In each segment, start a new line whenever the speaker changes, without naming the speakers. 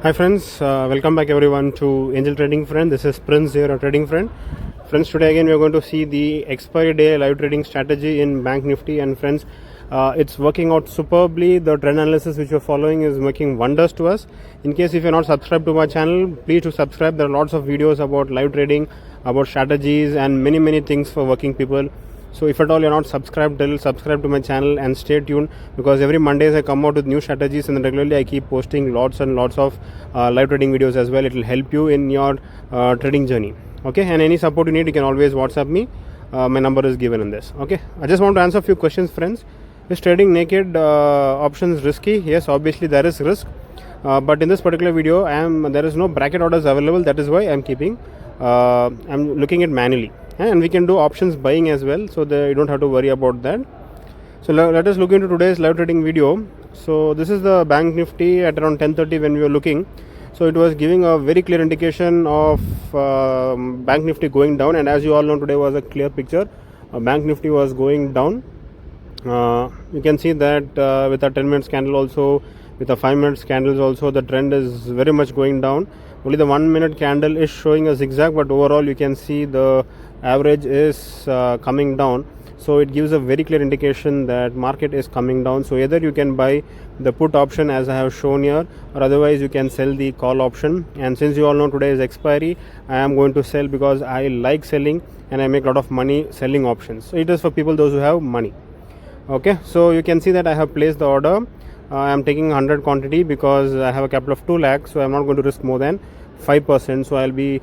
Hi friends, welcome back everyone to Angel Trading Friend. This is Prince here, a trading friend. Friends, today again we are going to see the expiry day live trading strategy in Banknifty, and friends, it's working out superbly. The trend analysis which you're following is making wonders to us. In case if you're not subscribed to my channel, please do subscribe. There are lots of videos about live trading, about strategies and many things for working people. So if at all you're not subscribed, subscribe to my channel and stay tuned, because every Mondays I come out with new strategies, and regularly I keep posting lots and lots of live trading videos as well. It will help you in your trading journey. Okay, and any support you need, you can always WhatsApp me. My number is given in this. Okay, I just want to answer a few questions, friends. Is trading naked options risky? Yes, obviously there is risk, but in this particular video there is no bracket orders available. That is why I'm looking at manually, and we can do options buying as well, so that you don't have to worry about that. So let us look into today's live trading video. So this is the bank nifty at around 10:30 when we were looking. So it was giving a very clear indication of bank nifty going down, and as you all know, today was a clear picture. Bank nifty was going down. You can see that with a 10 minutes candle also, with a 5 minutes candles also, the trend is very much going down. Only the 1 minute candle is showing a zigzag, but overall you can see the average is coming down. So it gives a very clear indication that market is coming down. So either you can buy the put option as I have shown here, or otherwise you can sell the call option. And since you all know today is expiry, I am going to sell because I like selling and I make a lot of money selling options. So it is for people those who have money. Okay, so you can see that I have placed the order. I am taking 100 quantity because I have a capital of 2 lakhs, so I am not going to risk more than 5%. So I will be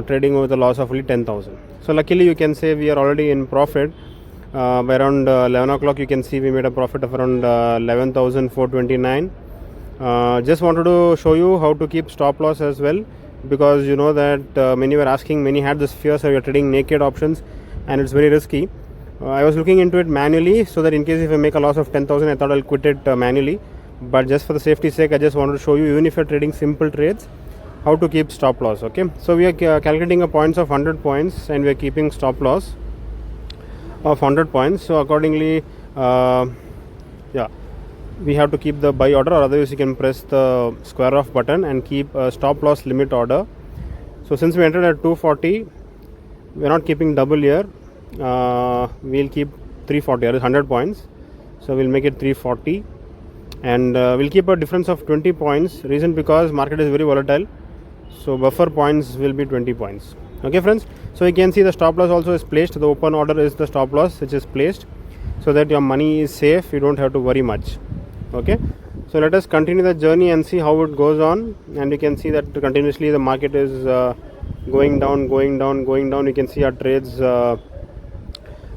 trading with a loss of only 10,000. So luckily you can say we are already in profit. By around 11 o'clock you can see we made a profit of around 11,429. Just wanted to show you how to keep stop loss as well, because you know that many were asking, many had this fear, so you are trading naked options and it's very risky. I was looking into it manually, so that in case if I make a loss of 10,000, I thought I'll quit it manually. But just for the safety sake, I just wanted to show you, even if you're trading simple trades, how to keep stop loss. Okay, so we are calculating a points of 100 points, and we are keeping stop loss of 100 points. So accordingly, we have to keep the buy order, or otherwise you can press the square off button and keep a stop loss limit order. So since we entered at 240, we are not keeping double here. We'll keep 340, that is 100 points, so we'll make it 340, and we'll keep a difference of 20 points. Reason because market is very volatile, so buffer points will be 20 points. Okay friends, so you can see the stop loss also is placed. The open order is the stop loss which is placed, so that your money is safe, you don't have to worry much. Okay, so let us continue the journey and see how it goes on. And you can see that continuously the market is going down. You can see our trades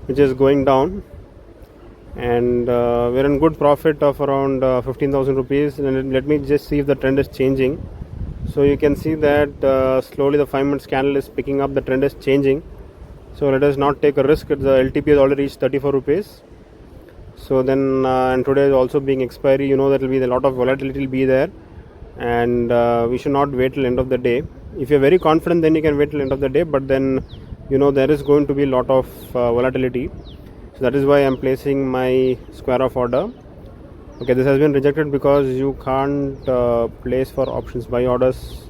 which is going down, and we're in good profit of around 15,000 rupees. And let me just see if the trend is changing. So you can see that slowly the 5 minutes candle is picking up, the trend is changing. So let us not take a risk. The LTP has already reached 34 rupees. So then and today is also being expiry, you know that will be a lot of volatility will be there, and we should not wait till end of the day. If you're very confident, then you can wait till end of the day, but then you know there is going to be a lot of volatility. So that is why I'm placing my square off order. Okay, this has been rejected because you can't place for options buy orders.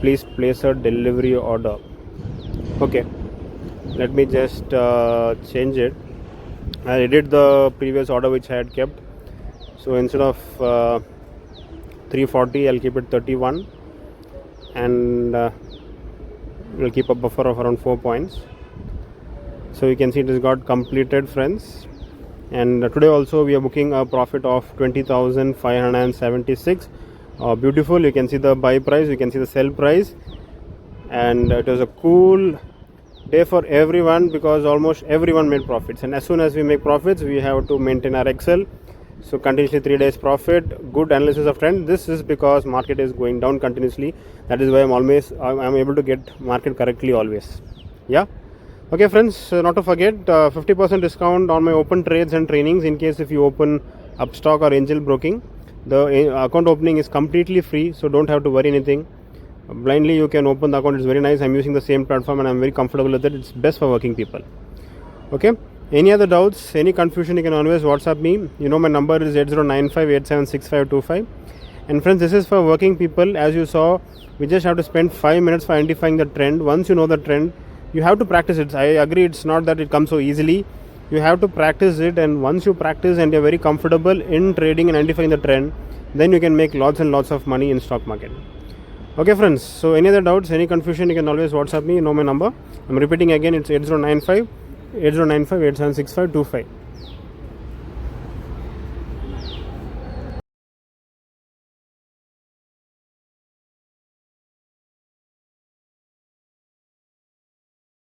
Please place a delivery order. Okay, let me just change it. I edit the previous order which I had kept. So instead of 340, I'll keep it 31, and we'll keep a buffer of around 4 points. So you can see it has got completed, friends. And today also we are booking a profit of 20,576. Beautiful. You can see the buy price, you can see the sell price, and it was a cool day for everyone because almost everyone made profits. And as soon as we make profits, we have to maintain our Excel. So continuously 3 days profit, good analysis of trend. This is because market is going down continuously. That is why I'm able to get market correctly always. Yeah. Okay friends, not to forget 50% discount on my open trades and trainings. In case if you open Upstock or Angel Broking, the account opening is completely free, so don't have to worry anything. Blindly you can open the account. It's very nice. I'm using the same platform and I'm very comfortable with it. It's best for working people. Okay, any other doubts, any confusion, you can always WhatsApp me. You know my number is 8095876525. And friends, this is for working people. As you saw, we just have to spend 5 minutes for identifying the trend. Once you know the trend, you have to practice it. I agree, it's not that it comes so easily. You have to practice it, and once you practice and you're very comfortable in trading and identifying the trend, then you can make lots and lots of money in stock market. Okay friends, so any other doubts, any confusion, you can always WhatsApp me. You know my number. I'm repeating again, it's 8095 8765 25.